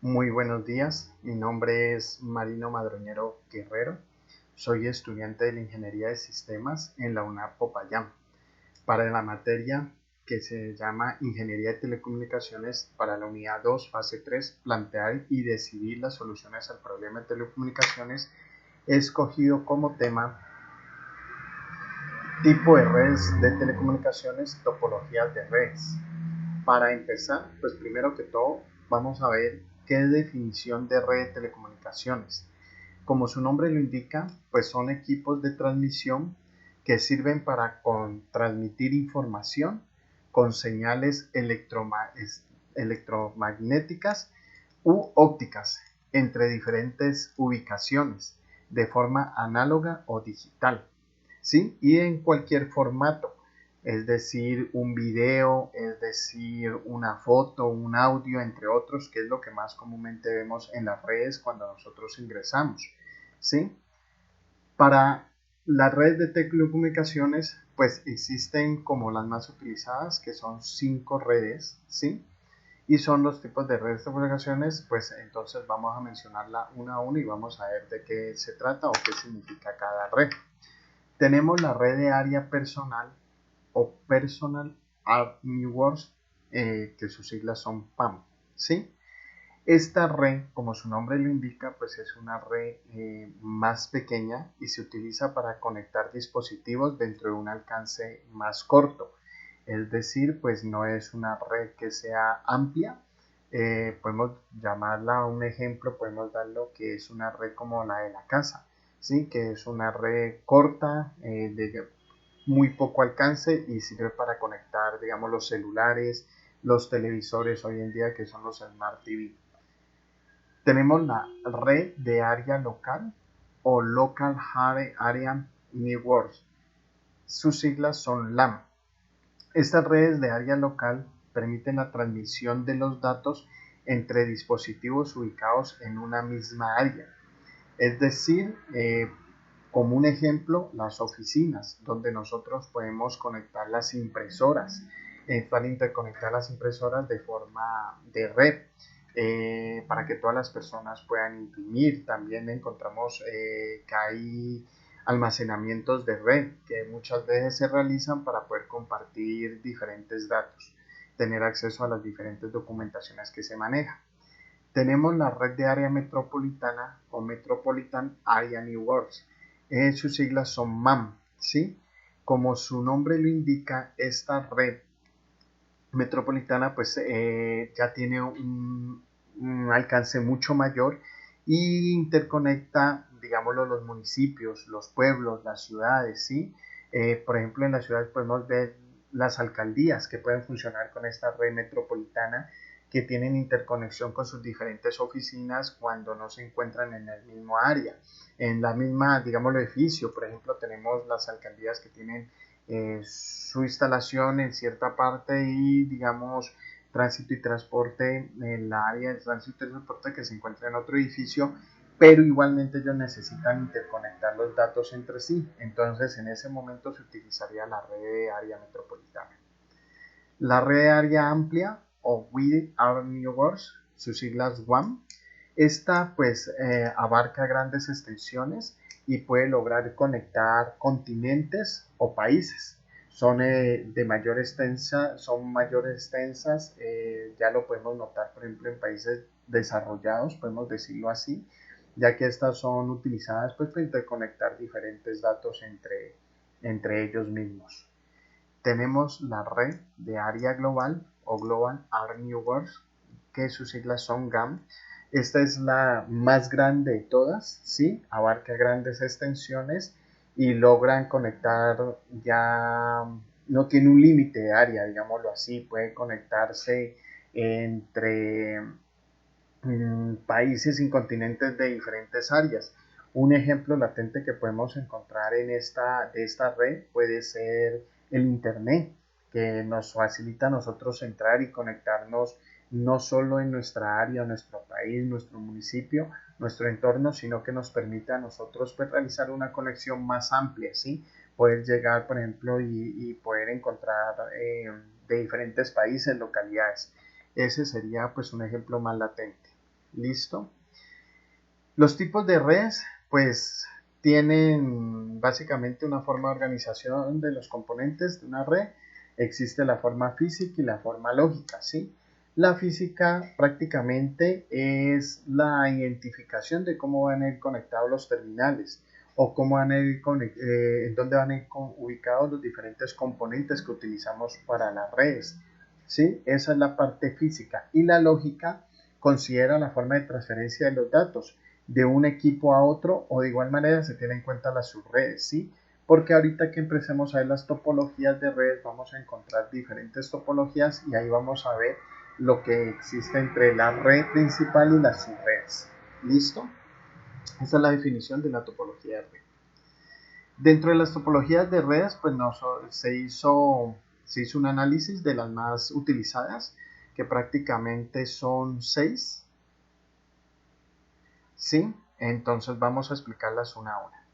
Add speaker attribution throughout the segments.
Speaker 1: Muy buenos días, mi nombre es Marino Madroñero Guerrero, soy estudiante de la Ingeniería de Sistemas en la UNAP Popayán, para la materia que se llama Ingeniería de Telecomunicaciones para la Unidad 2, Fase 3, plantear y decidir las soluciones al problema de telecomunicaciones. He escogido como tema tipo de redes de telecomunicaciones, topologías de redes. Para empezar, pues primero que todo vamos a ver qué es definición de red de telecomunicaciones. Como su nombre lo indica, pues son equipos de transmisión que sirven para transmitir información con señales electromagnéticas u ópticas entre diferentes ubicaciones de forma análoga o digital, ¿sí? Y en cualquier formato, es decir, un video, es decir, una foto, un audio, entre otros, que es lo que más comúnmente vemos en las redes cuando nosotros ingresamos, ¿sí? Para las redes de telecomunicaciones, pues existen como las más utilizadas, que son 5 redes, ¿sí? Y son los tipos de redes de telecomunicaciones, pues entonces vamos a mencionarla una a una y vamos a ver de qué se trata o qué significa cada red. Tenemos la red de área personal o Personal Art Networks, que sus siglas son PAM, ¿sí? Esta red, como su nombre lo indica, pues es una red más pequeña y se utiliza para conectar dispositivos dentro de un alcance más corto. Es decir, pues no es una red que sea amplia. Podemos llamarla un ejemplo, podemos darlo que es una red como la de la casa, ¿sí? Que es una red corta, de muy poco alcance y sirve para conectar, digamos, los celulares, los televisores hoy en día que son los Smart TV. Tenemos la red de área local o Local Area Networks. Sus siglas son LAN. Estas redes de área local permiten la transmisión de los datos entre dispositivos ubicados en una misma área. Es decir, como un ejemplo, las oficinas, donde nosotros podemos conectar las impresoras, para interconectar las impresoras de forma de red, para que todas las personas puedan imprimir. También encontramos que hay almacenamientos de red que muchas veces se realizan para poder compartir diferentes datos, tener acceso a las diferentes documentaciones que se manejan. Tenemos la red de área metropolitana o Metropolitan Area Networks. Sus siglas son MAM, ¿sí? Como su nombre lo indica, esta red metropolitana pues ya tiene un alcance mucho mayor y interconecta, digámoslo, los municipios, los pueblos, las ciudades, ¿sí? Por ejemplo, en las ciudades podemos ver las alcaldías que pueden funcionar con esta red metropolitana, que tienen interconexión con sus diferentes oficinas cuando no se encuentran en el mismo área, en la misma, digámoslo, edificio. Por ejemplo, tenemos las alcaldías que tienen su instalación en cierta parte y, digamos, tránsito y transporte en la área de tránsito y transporte que se encuentra en otro edificio, pero igualmente ellos necesitan interconectar los datos entre sí. Entonces, en ese momento se utilizaría la red de área metropolitana. La red de área amplia o Wide Area Networks, sus siglas WAN, esta pues abarca grandes extensiones y puede lograr conectar continentes o países. Son son mayor extensas, ya lo podemos notar por ejemplo en países desarrollados, podemos decirlo así, ya que estas son utilizadas pues para interconectar diferentes datos entre ellos mismos. Tenemos la red de área global o Global Area Networks, que sus siglas son GAM. Esta es la más grande de todas, ¿sí? Abarca grandes extensiones y logran conectar, ya no tiene un límite de área, digámoslo así, puede conectarse entre países y continentes de diferentes áreas. Un ejemplo latente que podemos encontrar de esta red puede ser el Internet, que nos facilita a nosotros entrar y conectarnos no solo en nuestra área, nuestro país, nuestro municipio, nuestro entorno, sino que nos permite a nosotros pues, realizar una conexión más amplia, ¿sí? Poder llegar, por ejemplo, y poder encontrar de diferentes países, localidades. Ese sería pues un ejemplo más latente. ¿Listo? Los tipos de redes, pues tienen básicamente una forma de organización de los componentes de una red. Existe la forma física y la forma lógica, ¿sí? La física prácticamente es la identificación de cómo van a ir conectados los terminales o cómo van a ir en dónde van a ir ubicados los diferentes componentes que utilizamos para las redes, ¿sí? Esa es la parte física. Y la lógica considera la forma de transferencia de los datos de un equipo a otro, o de igual manera se tiene en cuenta las subredes, ¿sí? Porque ahorita que empecemos a ver las topologías de redes vamos a encontrar diferentes topologías y ahí vamos a ver lo que existe entre la red principal y las subredes. ¿Listo? Esa es la definición de la topología de red. Dentro de las topologías de redes, pues se hizo un análisis de las más utilizadas, que prácticamente son 6. ¿Sí? Entonces vamos a explicarlas una a una.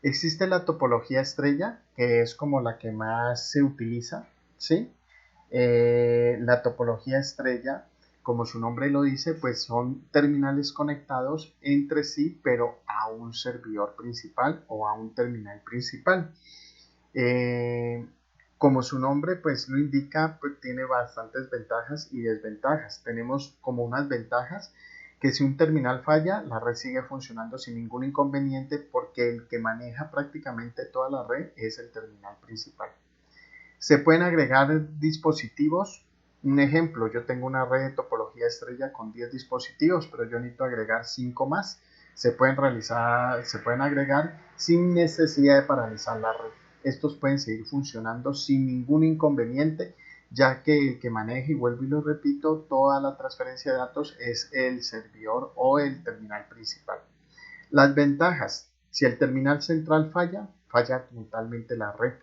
Speaker 1: Existe la topología estrella, que es como la que más se utiliza, ¿sí? La topología estrella, como su nombre lo dice, pues son terminales conectados entre sí, pero a un servidor principal o a un terminal principal. Como su nombre pues lo indica, pues tiene bastantes ventajas y desventajas. Tenemos como unas ventajas que si un terminal falla, la red sigue funcionando sin ningún inconveniente porque el que maneja prácticamente toda la red es el terminal principal. Se pueden agregar dispositivos. Un ejemplo, yo tengo una red de topología estrella con 10 dispositivos, pero yo necesito agregar 5 más. Se pueden agregar sin necesidad de paralizar la red. Estos pueden seguir funcionando sin ningún inconveniente, ya que el que maneja, y vuelvo y lo repito, toda la transferencia de datos es el servidor o el terminal principal. Las ventajas: si el terminal central falla, falla totalmente la red.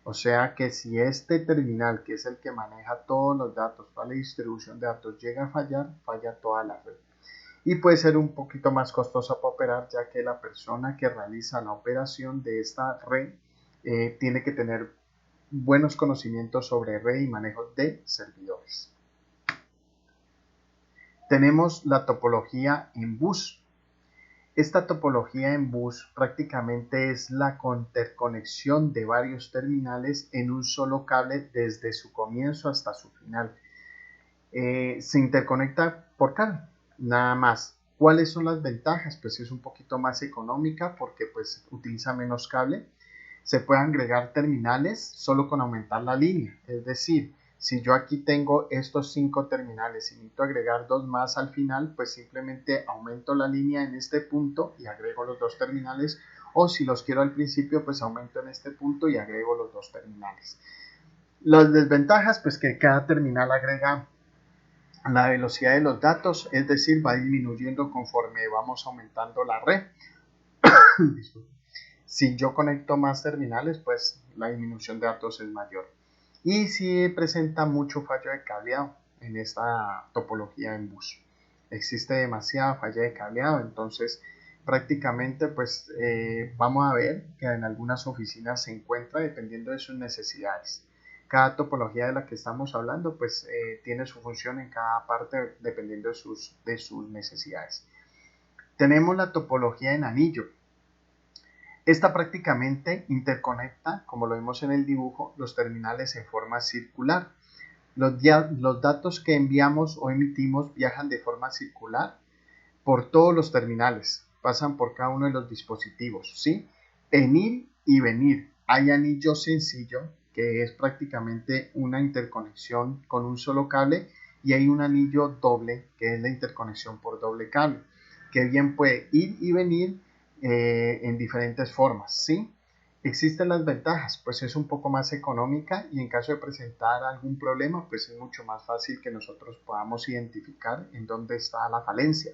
Speaker 1: O sea que si este terminal, que es el que maneja todos los datos, toda la distribución de datos, llega a fallar, falla toda la red. Y puede ser un poquito más costosa para operar, ya que la persona que realiza la operación de esta red tiene que tener buenos conocimientos sobre red y manejo de servidores. Tenemos la topología en bus. Esta topología en bus prácticamente es la interconexión de varios terminales en un solo cable desde su comienzo hasta su final. Se interconecta por cable, nada más. ¿Cuáles son las ventajas? Pues es un poquito más económica porque pues utiliza menos cable. Se pueden agregar terminales solo con aumentar la línea, es decir, si yo aquí tengo estos 5 terminales y necesito agregar 2 más al final, pues simplemente aumento la línea en este punto y agrego los 2 terminales, o si los quiero al principio, pues aumento en este punto y agrego los 2 terminales. Las desventajas, pues que cada terminal agrega la velocidad de los datos, es decir, va disminuyendo conforme vamos aumentando la red. Si yo conecto más terminales, pues la disminución de datos es mayor. Y si presenta mucho fallo de cableado en esta topología en bus. Existe demasiada falla de cableado, entonces prácticamente pues vamos a ver que en algunas oficinas se encuentra dependiendo de sus necesidades. Cada topología de la que estamos hablando pues tiene su función en cada parte dependiendo de sus necesidades. Tenemos la topología en anillo. Esta prácticamente interconecta, como lo vimos en el dibujo, los terminales en forma circular. Los datos que enviamos o emitimos viajan de forma circular por todos los terminales, pasan por cada uno de los dispositivos, ¿sí? En ir y venir. Hay anillo sencillo, que es prácticamente una interconexión con un solo cable, y hay un anillo doble, que es la interconexión por doble cable, que bien puede ir y venir en diferentes formas, ¿sí? Existen las ventajas, pues es un poco más económica y en caso de presentar algún problema, pues es mucho más fácil que nosotros podamos identificar en dónde está la falencia.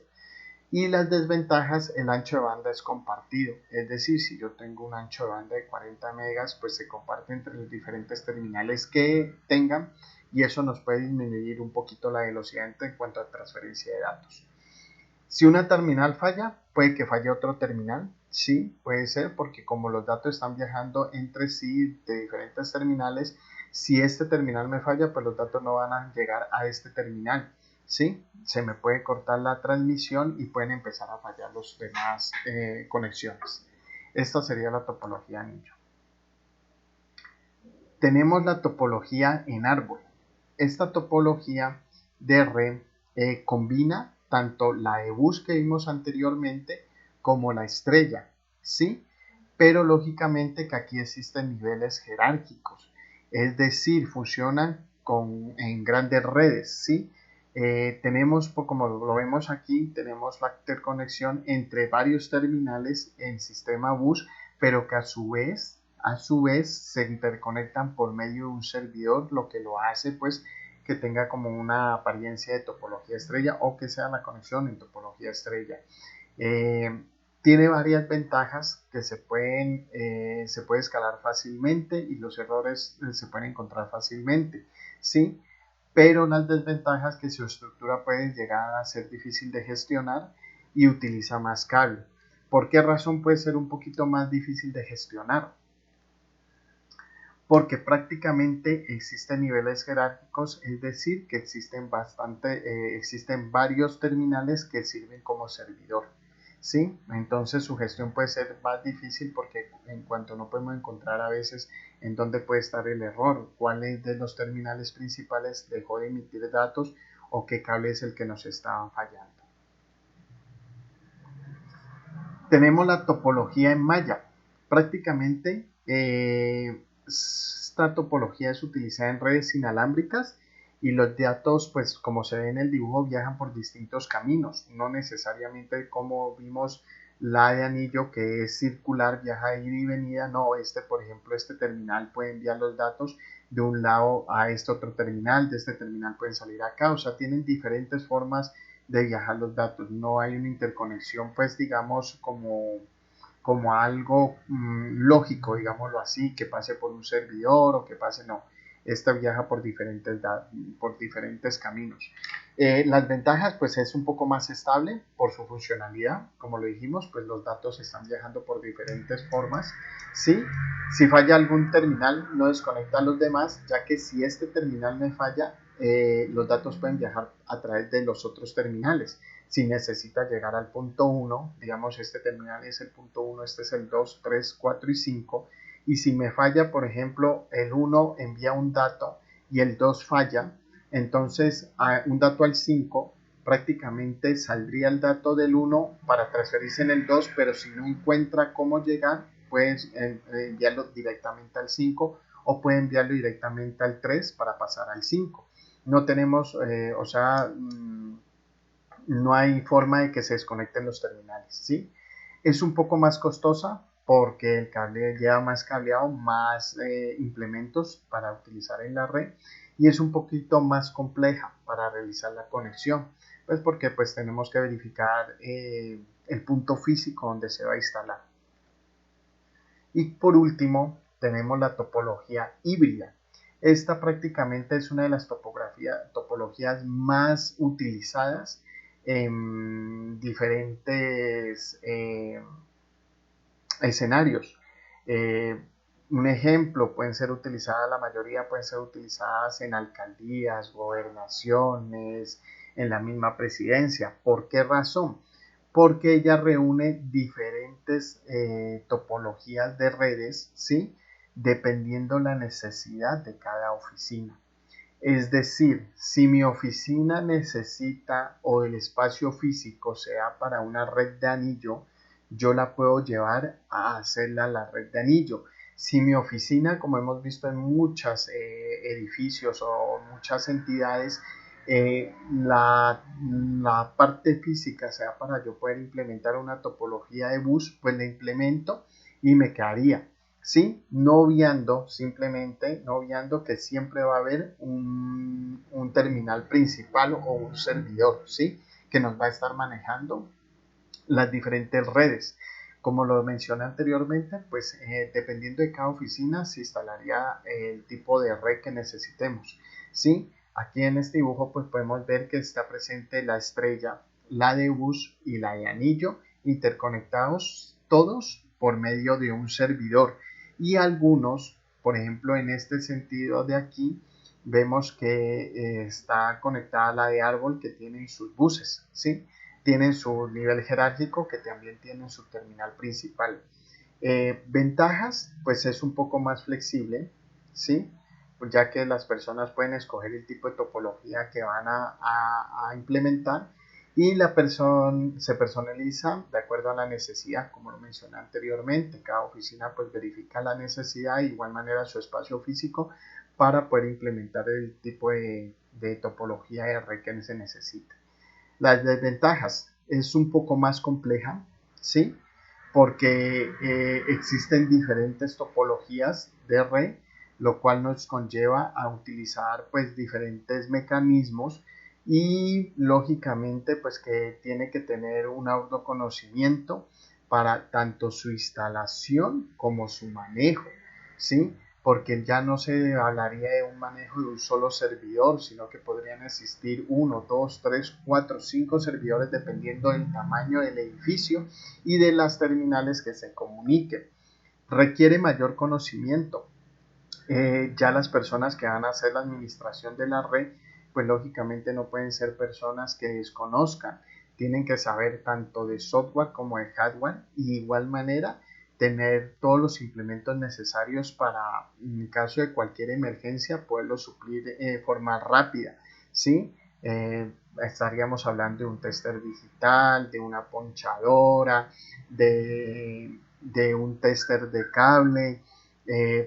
Speaker 1: Y las desventajas: el ancho de banda es compartido, es decir, si yo tengo un ancho de banda de 40 megas, pues se comparte entre los diferentes terminales que tengan y eso nos puede disminuir un poquito la velocidad en cuanto a transferencia de datos. Si una terminal falla, puede que falle otro terminal. Sí, puede ser, porque como los datos están viajando entre sí de diferentes terminales, si este terminal me falla, pues los datos no van a llegar a este terminal. ¿sí? Se me puede cortar la transmisión y pueden empezar a fallar los demás conexiones. Esta sería la topología anillo. Tenemos la topología en árbol. Esta topología de red combina tanto la de bus que vimos anteriormente como la estrella, ¿sí? Pero lógicamente que aquí existen niveles jerárquicos, es decir, funcionan en grandes redes, ¿sí? Tenemos, como lo vemos aquí, tenemos la interconexión entre varios terminales en sistema bus, pero que a su vez se interconectan por medio de un servidor, lo que lo hace pues que tenga como una apariencia de topología estrella o que sea la conexión en topología estrella. Tiene varias ventajas que se puede escalar fácilmente y los errores se pueden encontrar fácilmente, ¿sí? Pero las desventajas que su estructura puede llegar a ser difícil de gestionar y utiliza más cable. ¿Por qué razón puede ser un poquito más difícil de gestionar? Porque prácticamente existen niveles jerárquicos, es decir, que existen varios terminales que sirven como servidor, ¿sí? Entonces su gestión puede ser más difícil porque en cuanto no podemos encontrar a veces en dónde puede estar el error, cuál es de los terminales principales dejó de emitir datos o qué cable es el que nos está fallando. Tenemos la topología en malla. Prácticamente esta topología es utilizada en redes inalámbricas y los datos, pues como se ve en el dibujo, viajan por distintos caminos, no necesariamente como vimos la de anillo que es circular, viaja ida y venida, no, por ejemplo, este terminal puede enviar los datos de un lado a este otro terminal, de este terminal pueden salir acá, o sea, tienen diferentes formas de viajar los datos, no hay una interconexión, pues digamos como algo lógico, digámoslo así, que pase por un servidor o que pase, no, esta viaja por diferentes caminos. Las ventajas, pues es un poco más estable por su funcionalidad, como lo dijimos, pues los datos están viajando por diferentes formas, ¿sí? Si falla algún terminal, no desconecta a los demás, ya que si este terminal me falla, los datos pueden viajar a través de los otros terminales. Si necesita llegar al punto 1, digamos este terminal es el punto 1, este es el 2, 3, 4 y 5, y si me falla, por ejemplo, el 1 envía un dato y el 2 falla, entonces un dato al 5, prácticamente saldría el dato del 1 para transferirse en el 2, pero si no encuentra cómo llegar, puedes enviarlo directamente al 5 o puede enviarlo directamente al 3 para pasar al 5. No tenemos, no hay forma de que se desconecten los terminales, ¿sí? Es un poco más costosa porque el cable lleva más cableado, más implementos para utilizar en la red y es un poquito más compleja para realizar la conexión, pues porque pues tenemos que verificar el punto físico donde se va a instalar. Y por último tenemos la topología híbrida. Esta prácticamente es una de las topologías más utilizadas en diferentes escenarios. Un ejemplo, la mayoría pueden ser utilizadas en alcaldías, gobernaciones, en la misma presidencia. ¿Por qué razón? Porque ella reúne diferentes topologías de redes, ¿sí? Dependiendo la necesidad de cada oficina. Es decir, si mi oficina necesita o el espacio físico sea para una red de anillo, yo la puedo llevar a hacerla la red de anillo. Si mi oficina, como hemos visto en muchos edificios o muchas entidades, la parte física sea para yo poder implementar una topología de bus, pues la implemento y me quedaría. ¿Sí? No obviando que siempre va a haber un terminal principal o un servidor, ¿sí? Que nos va a estar manejando las diferentes redes. Como lo mencioné anteriormente, pues dependiendo de cada oficina se instalaría el tipo de red que necesitemos, ¿sí? Aquí en este dibujo pues podemos ver que está presente la estrella, la de bus y la de anillo interconectados todos por medio de un servidor y algunos, por ejemplo en este sentido de aquí, vemos que está conectada a la de árbol, que tienen sus buses, ¿sí? Tienen su nivel jerárquico, que también tienen su terminal principal. Ventajas, pues es un poco más flexible, ¿sí? Ya que las personas pueden escoger el tipo de topología que van a implementar y se personaliza de acuerdo a la necesidad, como lo mencioné anteriormente. Cada oficina pues verifica la necesidad, de igual manera su espacio físico, para poder implementar el tipo de topología R que se necesita. Las desventajas es un poco más compleja, ¿sí? Porque existen diferentes topologías de red, lo cual nos conlleva a utilizar pues diferentes mecanismos y lógicamente pues que tiene que tener un autoconocimiento para tanto su instalación como su manejo, ¿sí? Porque ya no se hablaría de un manejo de un solo servidor, sino que podrían existir 1, 2, 3, 4, 5 servidores dependiendo del tamaño del edificio y de las terminales que se comuniquen. Requiere mayor conocimiento. Ya las personas que van a hacer la administración de la red, pues lógicamente no pueden ser personas que desconozcan. Tienen que saber tanto de software como de hardware y de igual manera tener todos los implementos necesarios para, en caso de cualquier emergencia, poderlo suplir de forma rápida, ¿sí? Estaríamos hablando de un tester digital, de una ponchadora, de un tester de cable.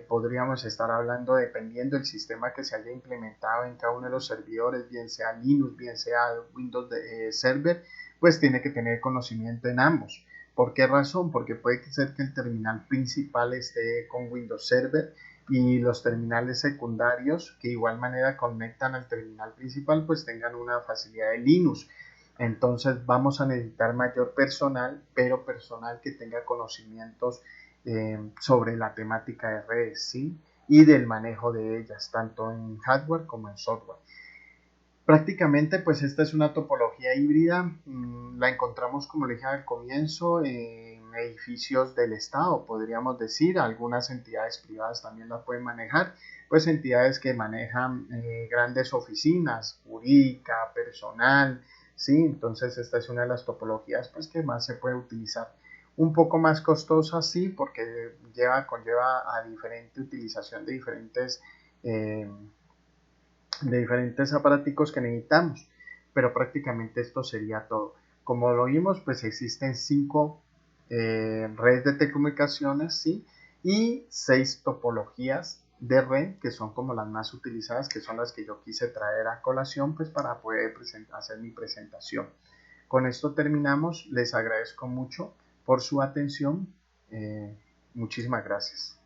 Speaker 1: Podríamos estar hablando, dependiendo del sistema que se haya implementado en cada uno de los servidores, bien sea Linux, bien sea Windows Server, pues tiene que tener conocimiento en ambos. ¿Por qué razón? Porque puede ser que el terminal principal esté con Windows Server y los terminales secundarios que de igual manera conectan al terminal principal pues tengan una facilidad de Linux. Entonces vamos a necesitar mayor personal, pero personal que tenga conocimientos sobre la temática de redes, ¿sí? Y del manejo de ellas, tanto en hardware como en software. Prácticamente, pues esta es una topología híbrida, la encontramos, como le dije al comienzo, en edificios del Estado, podríamos decir. Algunas entidades privadas también la pueden manejar, pues entidades que manejan grandes oficinas, jurídica, personal, ¿sí? Entonces esta es una de las topologías pues que más se puede utilizar. Un poco más costosa, sí, porque conlleva a diferente utilización eh, de diferentes aparaticos que necesitamos, pero prácticamente esto sería todo. Como lo vimos, pues existen 5 redes de telecomunicaciones, ¿sí? Y 6 topologías de red que son como las más utilizadas, que son las que yo quise traer a colación pues para poder hacer mi presentación. Con esto terminamos. Les agradezco mucho por su atención. Muchísimas gracias.